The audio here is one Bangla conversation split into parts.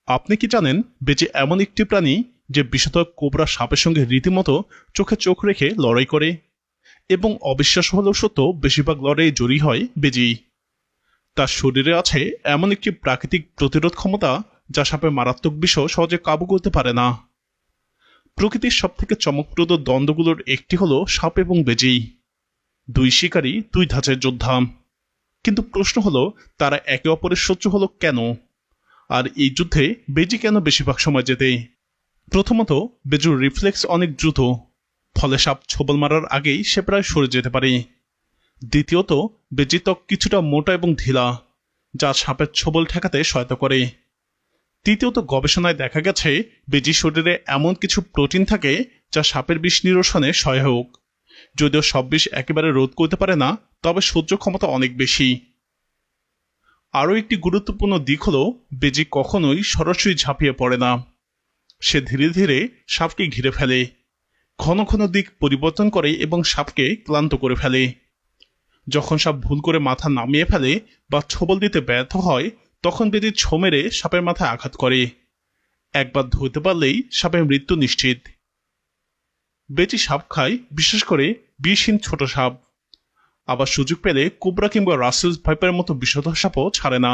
আপনি কি জানেন বেজি এমন একটি প্রাণী যে বিষধর কোবরা সাপের সঙ্গে রীতিমতো চোখে চোখ রেখে লড়াই করে এবং অবিশ্বাস্য হলেও সত্য বেশিরভাগ লড়াইয়ে জয়ী হয় বেজি। তার শরীরে আছে এমন একটি প্রাকৃতিক প্রতিরোধ ক্ষমতা যা সাপের মারাত্মক বিষ সহজে কাবু করতে পারে না। প্রকৃতির সবথেকে চমকপ্রদ দ্বন্দ্বগুলোর একটি হলো সাপ এবং বেজি। দুই শিকারী দুই ধাঁচের যোদ্ধা, কিন্তু প্রশ্ন হলো তারা একে অপরের শত্রু হলো কেন, আর এই যুদ্ধে বেজি কেন বেশিরভাগ সময় জেতে। প্রথমত, বেজুর রিফ্লেক্স অনেক দ্রুত, ফলে সাপ ছোবল মারার আগেই সে প্রায় সরে যেতে পারে। দ্বিতীয়ত, বেজির ত্বক কিছুটা মোটা এবং ঢিলা, যা সাপের ছোবল ঠেকাতে সহায়তা করে। তৃতীয়ত, গবেষণায় দেখা গেছে বেজির শরীরে এমন কিছু প্রোটিন থাকে যা সাপের বিষ নিরসনে সহায়ক। যদিও সব বিষ একেবারে রোধ করতে পারে না, তবে সহ্য ক্ষমতা অনেক বেশি। আরও একটি গুরুত্বপূর্ণ দিক হল বেজি কখনোই সরাসরি ঝাঁপিয়ে পড়ে না। সে ধীরে ধীরে সাপকে ঘিরে ফেলে, ঘন ঘন দিক পরিবর্তন করে এবং সাপকে ক্লান্ত করে ফেলে। যখন সাপ ভুল করে মাথা নামিয়ে ফেলে বা ছোবল দিতে ব্যর্থ হয়, তখন বেজি ছো মেরে সাপের মাথায় আঘাত করে। একবার ধরতে পারলেই সাপের মৃত্যু নিশ্চিত। বেজি সাপ খায়, বিশেষ করে বিষহীন ছোট সাপ। আবার সুযোগ পেলে কোবরা কিংবা রাসেলস ভাইপারের মতো বিষধর সাপও ছাড়ে না।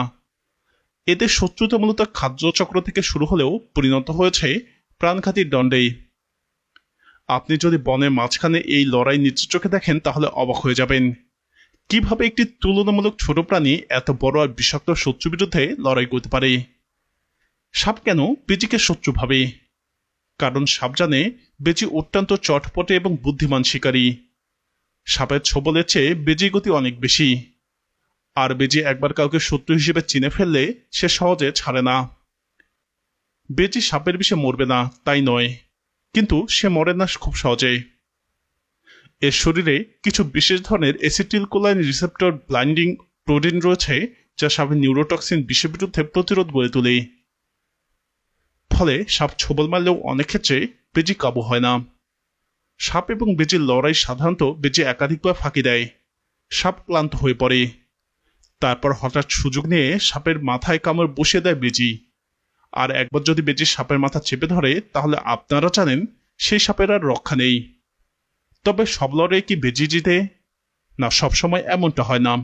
এদের শত্রুতা মূলত খাদ্য চক্র থেকে শুরু হলেও পরিণত হয়েছে প্রাণঘাতী দণ্ডে। আপনি যদি বনের মাঝখানে এই লড়াই নিজের চোখে দেখেন তাহলে অবাক হয়ে যাবেন কিভাবে একটি তুলনামূলক ছোট প্রাণী এত বড় আর বিষাক্ত শত্রুর বিরুদ্ধে লড়াই করতে পারে। সাপ কেন বেজিকে শত্রু ভাবে? কারণ সাপ জানে বেজি অত্যন্ত চটপটে এবং বুদ্ধিমান শিকারী। সাপের ছোবলের চেয়ে বেজির গতি অনেক বেশি, আর বেজি একবার কাউকে শত্রু হিসেবে চিনে ফেললে সে সহজে ছাড়ে না। বেজি সাপের বিষে মরবে না তাই নয়, কিন্তু সে মরে না খুব সহজে। এর শরীরে কিছু বিশেষ ধরনের অ্যাসিটিলকোলাইন রিসেপ্টর ব্লাইন্ডিং প্রোটিন রয়েছে যা সাপের নিউরোটক্সিন বিষের বিরুদ্ধে প্রতিরোধ গড়ে তোলে। ফলে সাপ ছোবল মারলেও অনেক ক্ষেত্রে বেজি কাবু হয় না। সাপ এবং বেজির লড়াই সাধারণত বেজি একাধিকবার ফাঁকি দেয়, সাপ ক্লান্ত হয়ে পড়ে, তারপর হঠাৎ সুযোগ নিয়ে সাপের মাথায় কামড় বসিয়ে দেয় বেজি। আর একবার যদি বেজি সাপের মাথা চেপে ধরে তাহলে আপনারা জানেন সেই সাপের আর রক্ষা নেই। তবে সব লড়াই কি বেজি জিতে? না, সবসময় এমনটা হয় না।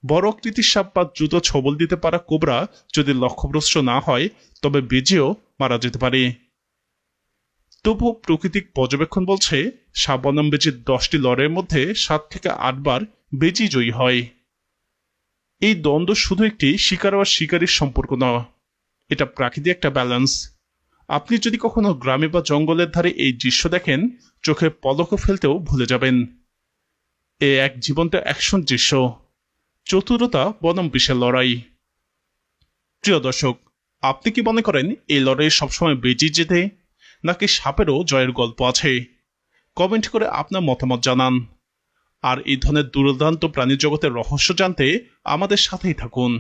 বড় আকৃতির সাপ বা দ্রুত ছোবল দিতে পারা কোবরা যদি লক্ষ্যভ্রষ্ট না হয় তবে বেজিও মারা যেতে পারে। তবুও প্রাকৃতিক পর্যবেক্ষণ বলছে সাপ বনাম বেজির 10টি লড়াইয়ের মধ্যে 7 থেকে 8 বার বেজি জয়ী হয়। এই দ্বন্দ্ব শুধু একটি শিকার আর শিকারীর সম্পর্ক নয়, এটা প্রাকৃতিক একটা ব্যালেন্স। আপনি যদি কখনো গ্রামে বা জঙ্গলের ধারে এই দৃশ্য দেখেন, চোখে পলকও ফেলতেও ভুলে যাবেন। এ এক জীবন্ত অ্যাকশন দৃশ্য, চতুরতা বনাম বিষের লড়াই। প্রিয় দর্শক, আপনি কি মনে করেন এই লড়াই সবসময় বেজি জেতে, নাকি সাপেরও জয়ের গল্প আছে? কমেন্ট করে আপনার মতামত জানান। আর এই ধরনের দুর্দান্ত প্রাণী জগতের রহস্য জানতে আমাদের সাথেই থাকুন।